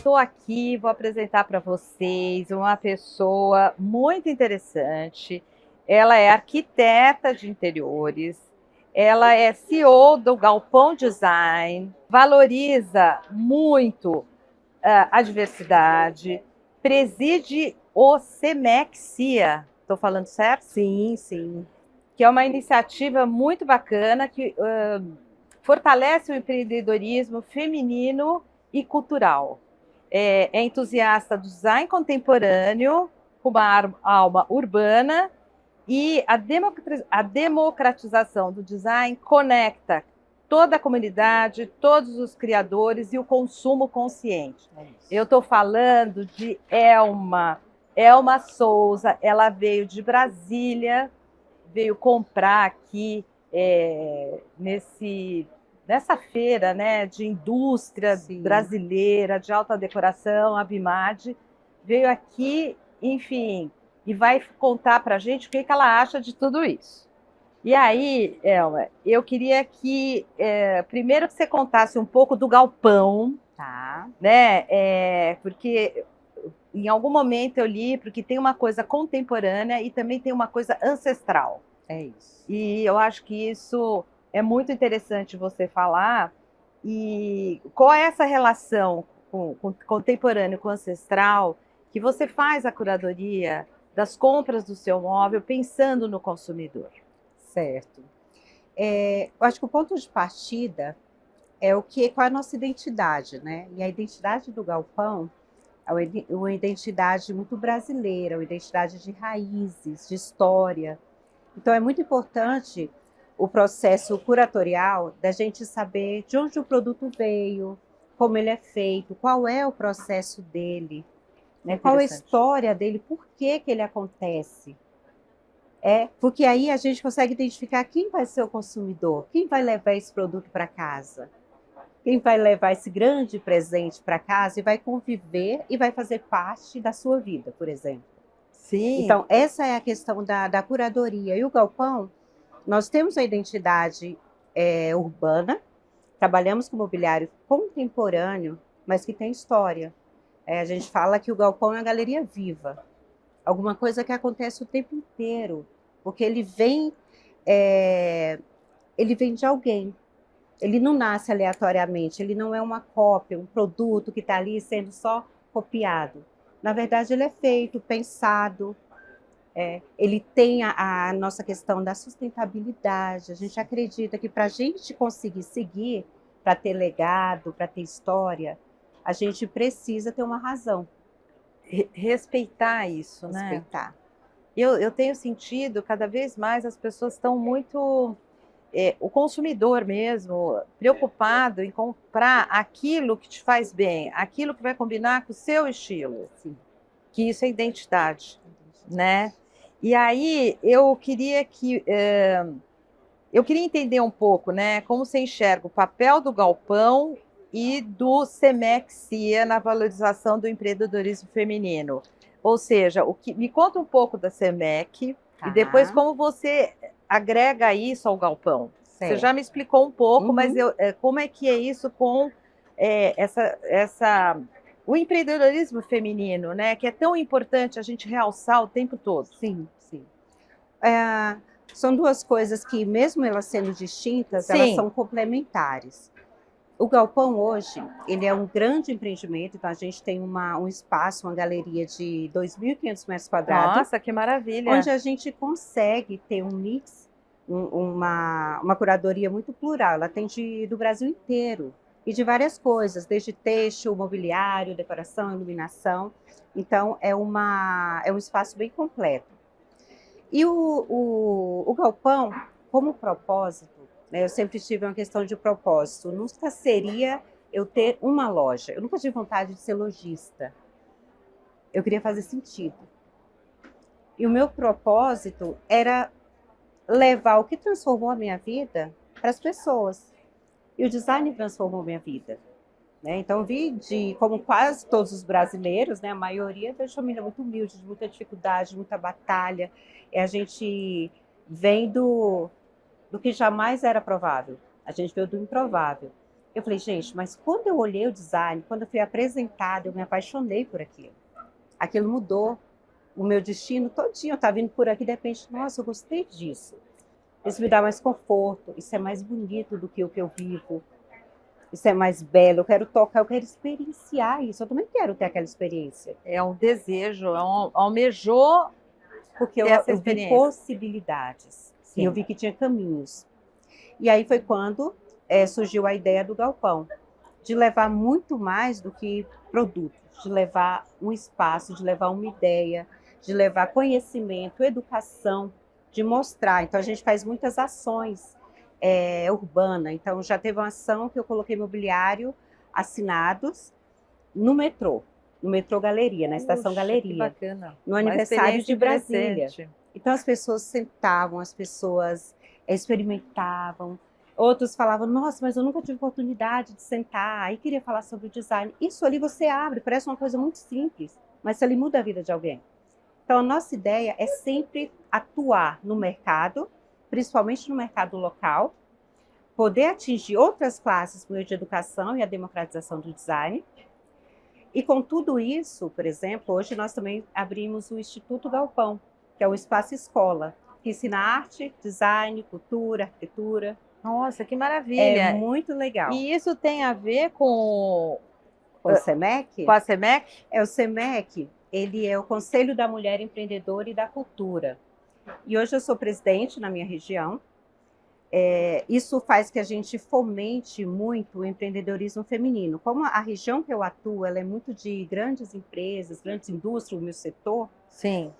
estou aqui, vou apresentar para vocês uma pessoa muito interessante. Ela é arquiteta de interiores, ela é CEO do Galpão Design, valoriza muito a diversidade, preside o Semexia, estou falando certo? Sim, sim. Que é uma iniciativa muito bacana que fortalece o empreendedorismo feminino e cultural. É entusiasta do design contemporâneo, com uma alma urbana, e a democratização do design conecta toda a comunidade, todos os criadores e o consumo consciente. Eu estou falando de Elma Souza, ela veio de Brasília, veio comprar aqui nessa feira, né, de indústria Sim. brasileira, de alta decoração, a Bimad, veio aqui, enfim, e vai contar para a gente o que ela acha de tudo isso. E aí, Elma, eu queria que, primeiro que você contasse um pouco do galpão, Tá. né, porque em algum momento eu li, porque tem uma coisa contemporânea e também tem uma coisa ancestral. É isso. E eu acho que isso é muito interessante você falar. E qual é essa relação com contemporâneo com ancestral que você faz a curadoria das compras do seu móvel pensando no consumidor? Certo. Eu acho que o ponto de partida é qual é a nossa identidade, né? E a identidade do galpão é uma identidade muito brasileira, uma identidade de raízes, de história. Então é muito importante o processo curatorial da gente saber de onde o produto veio, como ele é feito, qual é o processo dele, né? Qual é a história dele, por que ele acontece. Porque aí a gente consegue identificar quem vai ser o consumidor, quem vai levar esse produto para casa, quem vai levar esse grande presente para casa e vai conviver e vai fazer parte da sua vida, por exemplo. Sim. Então, essa é a questão da curadoria. E o galpão, nós temos a identidade urbana, trabalhamos com mobiliário contemporâneo, mas que tem história. A gente fala que o galpão é uma galeria viva, alguma coisa que acontece o tempo inteiro, porque ele vem de alguém. Ele não nasce aleatoriamente, ele não é uma cópia, um produto que está ali sendo só copiado. Na verdade, ele é feito, pensado, ele tem a nossa questão da sustentabilidade. A gente acredita que para a gente conseguir seguir, para ter legado, para ter história, a gente precisa ter uma razão. Respeitar isso, né? Respeitar. Eu tenho sentido cada vez mais as pessoas estão muito o consumidor mesmo preocupado em comprar aquilo que te faz bem, aquilo que vai combinar com o seu estilo. Sim. Que isso é identidade, né? E aí eu queria entender um pouco, né, como você enxerga o papel do galpão e do Semexia na valorização do empreendedorismo feminino. Ou seja, me conta um pouco da Semec e depois como você agrega isso ao galpão. Certo. Você já me explicou um pouco, mas Uhum. como é que é isso com o empreendedorismo feminino, né, que é tão importante a gente realçar o tempo todo? Sim, sim. São duas coisas que, mesmo elas sendo distintas, Sim. Elas são complementares. O galpão hoje, ele é um grande empreendimento, então a gente tem um espaço, uma galeria de 2.500 metros quadrados. Nossa, que maravilha! Onde a gente consegue ter um mix, uma curadoria muito plural. Ela tem do Brasil inteiro e de várias coisas, desde têxtil, mobiliário, decoração, iluminação. Então, é um espaço bem completo. E o galpão, como propósito, né, eu sempre tive uma questão de propósito. Nunca seria eu ter uma loja. Eu nunca tive vontade de ser lojista. Eu queria fazer sentido. E o meu propósito era levar o que transformou a minha vida para as pessoas. E o design transformou minha vida. Né? Então, como quase todos os brasileiros, né, a maioria é de família muito humilde, de muita dificuldade, de muita batalha. E a gente vem do que jamais era provável. A gente veio do improvável. Eu falei, gente, mas quando eu olhei o design, quando eu fui apresentada, eu me apaixonei por aquilo. Aquilo mudou o meu destino todinho. Eu estava vindo por aqui, de repente, nossa, eu gostei disso. Isso me dá mais conforto, isso é mais bonito do que o que eu vivo. Isso é mais belo, eu quero tocar, eu quero experienciar isso. Eu também quero ter aquela experiência. É um desejo, almejou Porque ter essa eu vi experiência. possibilidades. Sim. E eu vi que tinha caminhos. E aí foi quando surgiu a ideia do galpão. De levar muito mais do que produtos. De levar um espaço, de levar uma ideia, de levar conhecimento, educação, de mostrar. Então a gente faz muitas ações urbanas. Então já teve uma ação que eu coloquei mobiliário assinados no metrô Galeria, na Estação Puxa, Galeria. que bacana. No Uma aniversário de experiência Brasília. interessante. Então as pessoas sentavam, as pessoas experimentavam. Outros falavam, nossa, mas eu nunca tive oportunidade de sentar, aí queria falar sobre o design. Isso ali você abre, parece uma coisa muito simples, mas ali muda a vida de alguém. Então a nossa ideia é sempre atuar no mercado, principalmente no mercado local, poder atingir outras classes por meio de educação e a democratização do design. E com tudo isso, por exemplo, hoje nós também abrimos o Instituto Galpão, que é o espaço escola, que ensina arte, design, cultura, arquitetura. Nossa, que maravilha. É muito legal. E isso tem a ver com o SEMEC? Com a SEMEC? O SEMEC, ele é o Conselho da Mulher Empreendedora e da Cultura. E hoje eu sou presidente na minha região. Isso faz que a gente fomente muito o empreendedorismo feminino. Como a região que eu atuo, ela é muito de grandes empresas, grandes indústrias, o meu setor. Sim.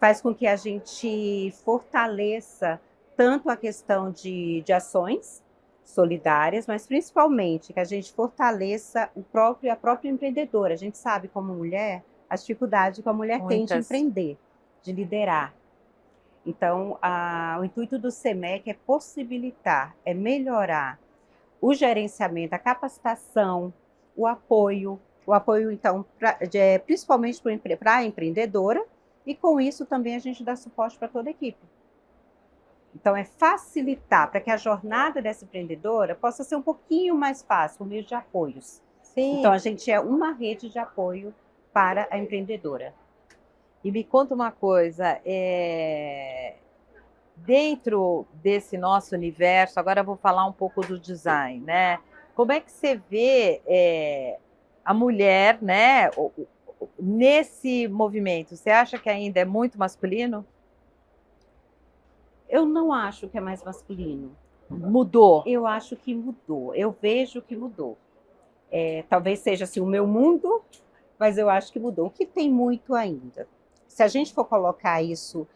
Faz com que a gente fortaleça tanto a questão de ações solidárias, mas principalmente que a gente fortaleça a própria empreendedora. A gente sabe, como mulher, a dificuldade que a mulher tem de empreender, de liderar. Então, o intuito do SEMEC é possibilitar, é melhorar o gerenciamento, a capacitação, o apoio então, principalmente para a empreendedora, e com isso também a gente dá suporte para toda a equipe. Então, é facilitar para que a jornada dessa empreendedora possa ser um pouquinho mais fácil, por meio de apoios. Sim. Então, a gente é uma rede de apoio para a empreendedora. E me conta uma coisa, dentro desse nosso universo, agora eu vou falar um pouco do design, né? Como é que você vê a mulher, né, nesse movimento? Você acha que ainda é muito masculino? Eu não acho que é mais masculino. Mudou? Eu acho que mudou. Eu vejo que mudou. Talvez seja assim o meu mundo, mas eu acho que mudou. O que tem muito ainda? Se a gente for colocar isso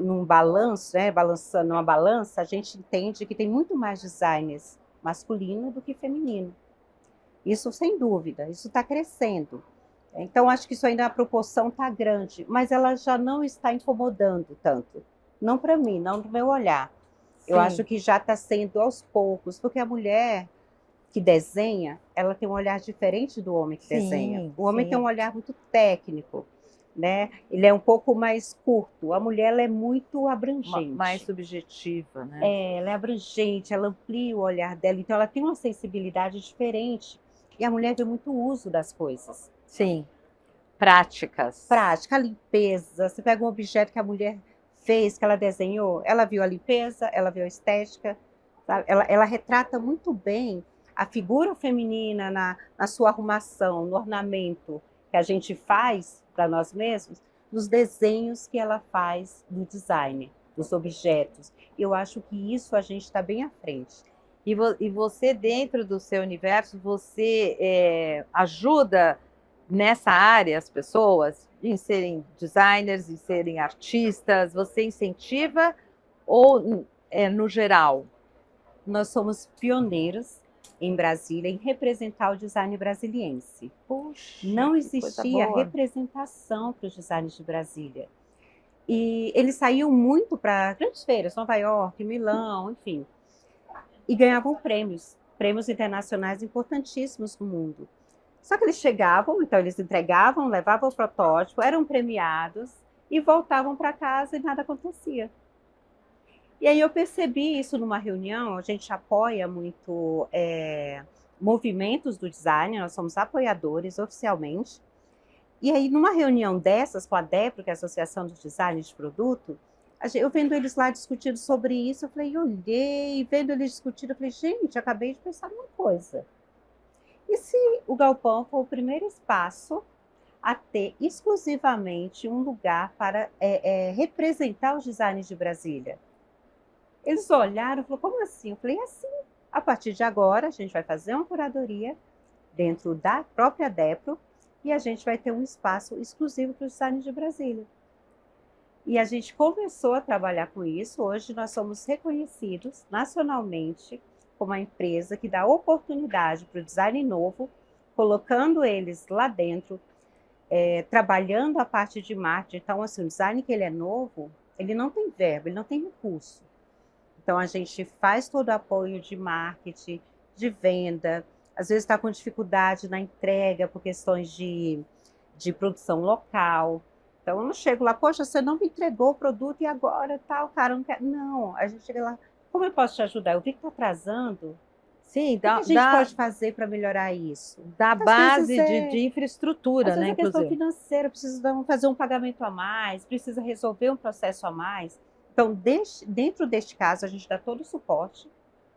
num balanço, né, balançando uma balança, a gente entende que tem muito mais designers masculino do que feminino. Isso sem dúvida, isso está crescendo. Então acho que isso ainda a proporção está grande, mas ela já não está incomodando tanto. Não para mim, não do meu olhar. Sim. Eu acho que já está sendo aos poucos, porque a mulher que desenha, ela tem um olhar diferente do homem que desenha. O homem tem um olhar muito técnico, né? Ele é um pouco mais curto. A mulher ela é muito abrangente. Mais subjetiva, né? Ela é abrangente, ela amplia o olhar dela, então ela tem uma sensibilidade diferente. E a mulher vê muito uso das coisas. Sim. Práticas. Prática, a limpeza. Você pega um objeto que a mulher fez, que ela desenhou, ela viu a limpeza, ela viu a estética, sabe? Ela retrata muito bem a figura feminina na sua arrumação, no ornamento que a gente faz para nós mesmos, nos desenhos que ela faz no design, dos objetos. Eu acho que isso a gente está bem à frente. E você, dentro do seu universo, você ajuda nessa área as pessoas em serem designers, em serem artistas? Você incentiva ou no geral? Nós somos pioneiros em Brasília em representar o design brasiliense. Puxa, não existia representação para os designers de Brasília. E eles saíam muito para grandes feiras, Nova York, Milão, enfim. E ganhavam prêmios internacionais importantíssimos no mundo. Só que eles chegavam, então eles entregavam, levavam o protótipo, eram premiados e voltavam para casa e nada acontecia. E aí eu percebi isso numa reunião, a gente apoia muito movimentos do design, nós somos apoiadores oficialmente. E aí numa reunião dessas com a DEPRO, que é a Associação de Design de Produto, eu vendo eles lá discutindo sobre isso, eu falei, olhei, vendo eles discutindo, eu falei, gente, acabei de pensar numa coisa. E se o Galpão for o primeiro espaço a ter exclusivamente um lugar para representar os designers de Brasília? Eles olharam e falaram, como assim? Eu falei, assim, a partir de agora a gente vai fazer uma curadoria dentro da própria DEPRO e a gente vai ter um espaço exclusivo para os designers de Brasília. E a gente começou a trabalhar com isso. Hoje nós somos reconhecidos nacionalmente como uma empresa que dá oportunidade para o design novo, colocando eles lá dentro, trabalhando a parte de marketing. Então, assim, o design que ele é novo, ele não tem verba, ele não tem recurso. Então, a gente faz todo o apoio de marketing, de venda, às vezes está com dificuldade na entrega por questões de produção local. Então, eu não chego lá, poxa, você não me entregou o produto e agora tal, cara, não quer. Não, a gente chega lá, como eu posso te ajudar? Eu vi que está atrasando. Sim, O que a gente pode fazer para melhorar isso? Da base de infraestrutura, às né, vezes é questão inclusive. financeira, precisa fazer um pagamento a mais, precisa resolver um processo a mais. Então, dentro deste caso, a gente dá todo o suporte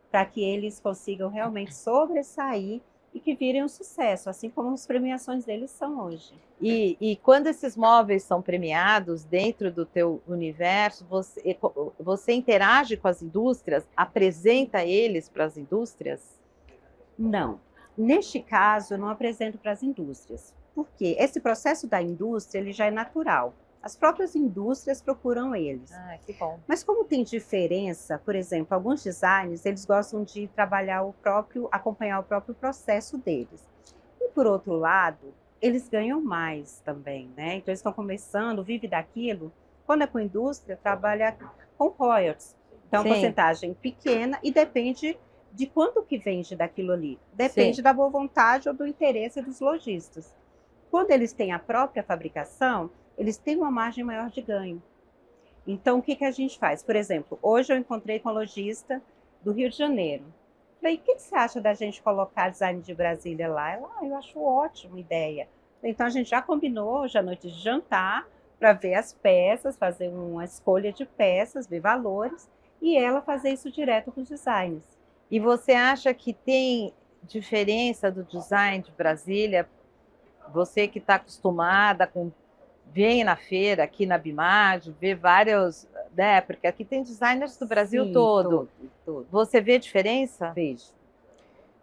para que eles consigam realmente sobressair e que virem um sucesso, assim como as premiações deles são hoje. E quando esses móveis são premiados dentro do teu universo, você interage com as indústrias, apresenta eles para as indústrias? Não. Neste caso, eu não apresento para as indústrias. Por quê? Esse processo da indústria ele já é natural. As próprias indústrias procuram eles. Ah, que bom. Mas como tem diferença, por exemplo, alguns designers, eles gostam de trabalhar acompanhar o próprio processo deles. E por outro lado, eles ganham mais também, né? Então eles estão começando, vive daquilo. Quando é com a indústria, trabalha com royalties. Então, Sim. porcentagem pequena e depende de quanto que vende daquilo ali. Depende Sim. da boa vontade ou do interesse dos lojistas. Quando eles têm a própria fabricação, eles têm uma margem maior de ganho. Então, o que a gente faz? Por exemplo, hoje eu encontrei com a lojista do Rio de Janeiro. Falei, o que você acha da gente colocar design de Brasília lá? Ela, eu acho ótima ideia. Então, a gente já combinou hoje à noite de jantar para ver as peças, fazer uma escolha de peças, ver valores, e ela fazer isso direto com os designers. E você acha que tem diferença do design de Brasília? Você que está acostumada com... Vem na feira, aqui na BIMAD, vê vários, né? Porque aqui tem designers do Brasil. Sim, todo. Você vê diferença? Vejo.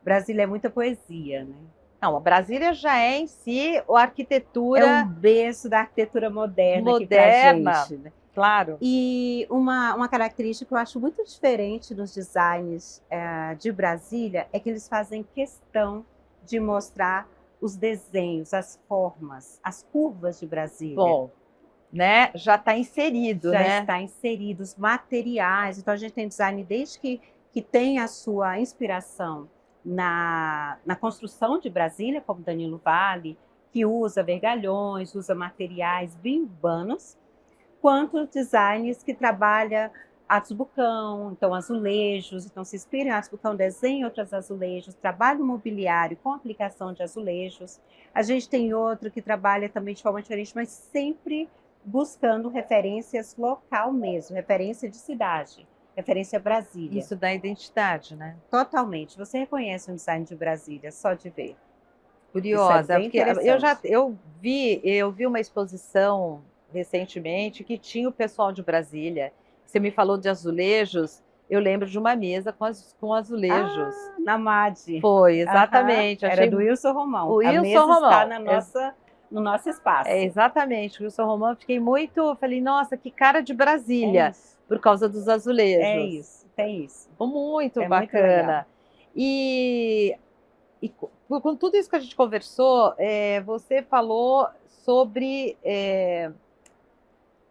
Brasília é muita poesia, né? Não, a Brasília já é em si a arquitetura... É um berço da arquitetura moderna aqui pra gente, né? Claro. E uma característica que eu acho muito diferente nos designs de Brasília é que eles fazem questão de mostrar os desenhos, as formas, as curvas de Brasília. Bom, né? Já está inserido, já né? Já está inserido, os materiais. Então, a gente tem design desde que tem a sua inspiração na construção de Brasília, como Danilo Vale, que usa vergalhões, usa materiais bem urbanos, quanto designers que trabalham Atos Bucão, então azulejos, então se inspira em Atos Bucão, desenha outros azulejos, trabalha o mobiliário com aplicação de azulejos. A gente tem outro que trabalha também de forma diferente, mas sempre buscando referências local mesmo, referência de cidade, referência Brasília. Isso dá identidade, né? Totalmente. Você reconhece um design de Brasília só de ver. Curiosa, porque eu vi uma exposição recentemente que tinha o pessoal de Brasília. Você me falou de azulejos, eu lembro de uma mesa com azulejos. Na MAD. Foi, exatamente. Era do Wilson Romão. O Wilson a mesa Romão. está no nosso espaço. Exatamente, o Wilson Romão. Falei, nossa, que cara de Brasília, por causa dos azulejos. É isso, tem isso. Muito bacana. E com tudo isso que a gente conversou, você falou sobre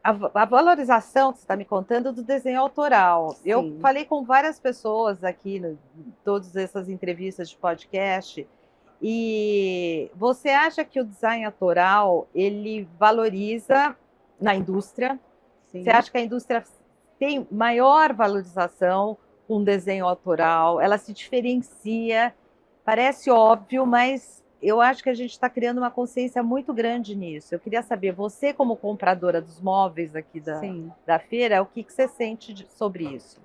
a valorização que você está me contando do desenho autoral. Sim. Eu falei com várias pessoas aqui, em todas essas entrevistas de podcast, e você acha que o design autoral, ele valoriza na indústria? Sim. Você acha que a indústria tem maior valorização com um desenho autoral, ela se diferencia, parece óbvio, mas eu acho que a gente está criando uma consciência muito grande nisso. Eu queria saber, você como compradora dos móveis aqui da feira, o que você sente sobre isso?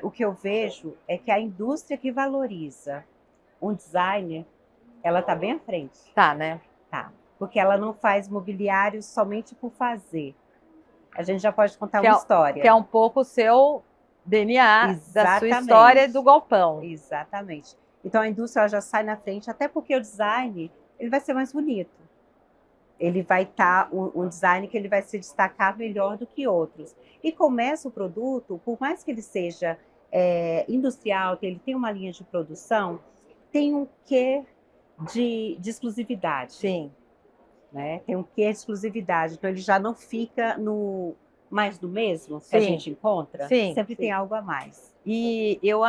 O que eu vejo é que a indústria que valoriza um designer, ela está bem à frente. Tá, né? Tá. Porque ela não faz mobiliário somente por fazer. A gente já pode contar uma história. Que é um pouco o seu DNA, da sua história do galpão. Exatamente. Então a indústria ela já sai na frente, até porque o design ele vai ser mais bonito. Ele vai estar um design que ele vai se destacar melhor do que outros. E começa o produto, por mais que ele seja industrial, que ele tenha uma linha de produção, tem um quê de exclusividade. Sim. Né? Tem um quê de exclusividade. Então ele já não fica no mais do mesmo que a gente encontra. Sempre tem algo a mais. E eu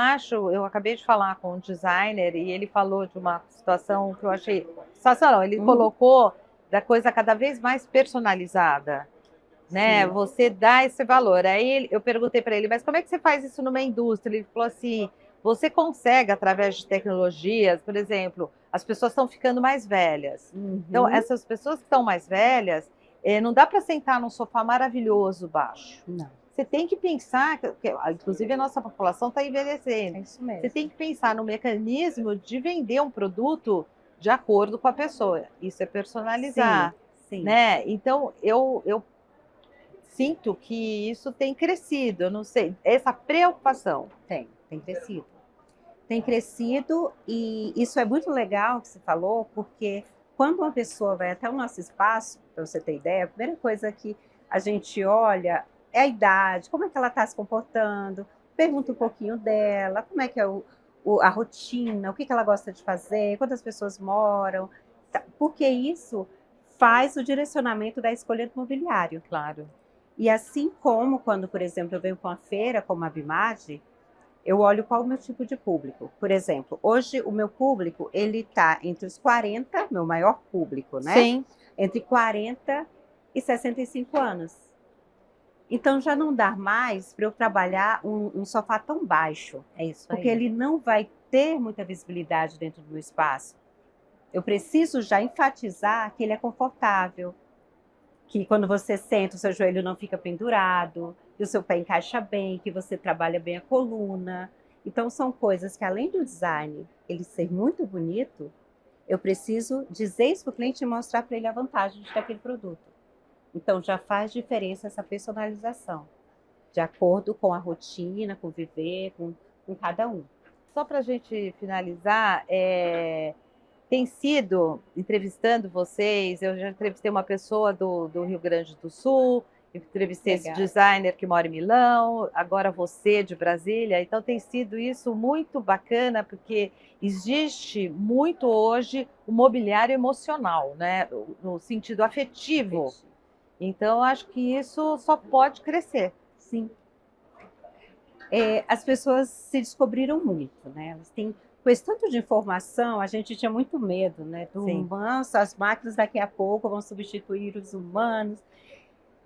acabei de falar com um designer e ele falou de uma situação que eu achei... Situação não, ele colocou da coisa cada vez mais personalizada, né? Você dá esse valor. Aí eu perguntei para ele, mas como é que você faz isso numa indústria? Ele falou assim, você consegue através de tecnologias, por exemplo, as pessoas estão ficando mais velhas. Então, essas pessoas que estão mais velhas, não dá para sentar num sofá maravilhoso baixo. Não. Você tem que pensar, inclusive a nossa população está envelhecendo. É isso mesmo. Você tem que pensar no mecanismo de vender um produto de acordo com a pessoa. Isso é personalizar. Sim. Né? Então, eu sinto que isso tem crescido, eu não sei, essa preocupação. Tem crescido. Tem crescido e isso é muito legal que você falou, porque quando uma pessoa vai até o nosso espaço, para você ter ideia, a primeira coisa que a gente olha é a idade, como é que ela está se comportando, pergunta um pouquinho dela, como é que é a rotina, o que ela gosta de fazer, quantas pessoas moram, porque isso faz o direcionamento da escolha do mobiliário. Claro. E assim como quando, por exemplo, eu venho com a feira, como a Bimage, eu olho qual é o meu tipo de público. Por exemplo, hoje o meu público, ele está entre os 40, meu maior público, né? Sim. Entre 40 e 65 anos. Então já não dá mais para eu trabalhar um sofá tão baixo. É isso aí. Porque ele não vai ter muita visibilidade dentro do meu espaço. Eu preciso já enfatizar que ele é confortável, que quando você senta o seu joelho não fica pendurado, que o seu pé encaixa bem, que você trabalha bem a coluna. Então são coisas que além do design ele ser muito bonito, eu preciso dizer isso para o cliente e mostrar para ele a vantagem daquele produto. Então já faz diferença essa personalização, de acordo com a rotina, com o viver, com cada um. Só para a gente finalizar, tem sido, entrevistando vocês, eu já entrevistei uma pessoa do Rio Grande do Sul, entrevistei esse designer que mora em Milão, agora você de Brasília, então tem sido isso muito bacana, porque existe muito hoje o mobiliário emocional, né? No sentido afetivo. Então, acho que isso só pode crescer. Sim. As pessoas se descobriram muito, né? Elas têm, com esse tanto de informação, a gente tinha muito medo, né? Nossa, as máquinas daqui a pouco vão substituir os humanos.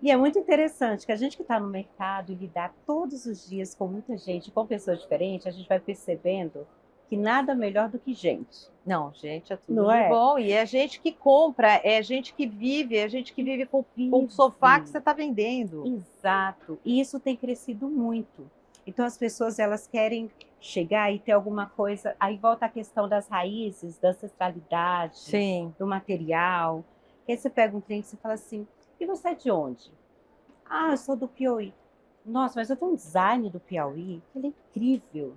E é muito interessante que a gente que está no mercado e lidar todos os dias com muita gente, com pessoas diferentes, a gente vai percebendo que nada melhor do que gente. Não, gente, é tudo de bom. E é gente que compra, é gente que vive, é gente que vive com o sofá que você está vendendo. Exato. E isso tem crescido muito. Então as pessoas elas querem chegar e ter alguma coisa. Aí volta a questão das raízes, da ancestralidade, do material. Aí você pega um cliente e fala assim: e você é de onde? Ah, eu sou do Piauí. Nossa, mas eu tenho um design do Piauí, ele é incrível.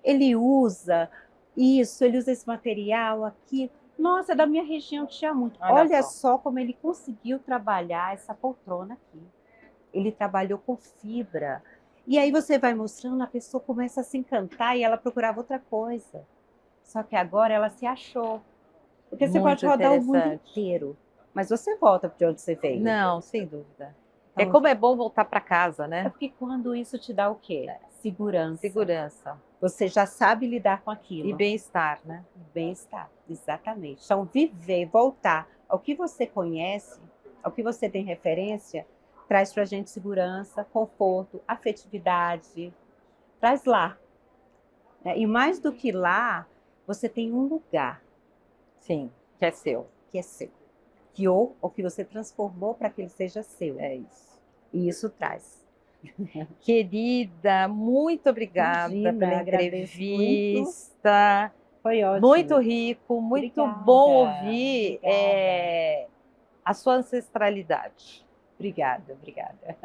Ele usa isso, ele usa esse material aqui. Nossa, é da minha região de Tiamundo. Olha só como ele conseguiu trabalhar essa poltrona aqui. Ele trabalhou com fibra. E aí você vai mostrando, a pessoa começa a se encantar e ela procurava outra coisa. Só que agora ela se achou. Porque você pode rodar o mundo inteiro, mas você volta de onde você veio. Não, sem dúvida. Então, como é bom voltar para casa, né? É porque quando isso te dá o quê? Segurança. Segurança. Você já sabe lidar com aquilo. E bem-estar, né? Bem-estar, exatamente. Então, viver, voltar ao que você conhece, ao que você tem referência, traz para a gente segurança, conforto, afetividade, traz lar. E mais do que lá, você tem um lugar. Sim, que é seu. Que é seu. Ou que você transformou para que ele seja seu. É isso. E isso traz. Querida, muito obrigada pela entrevista. Foi ótimo. Muito rico, muito Obrigada. bom ouvir a sua ancestralidade. Obrigada. Obrigada.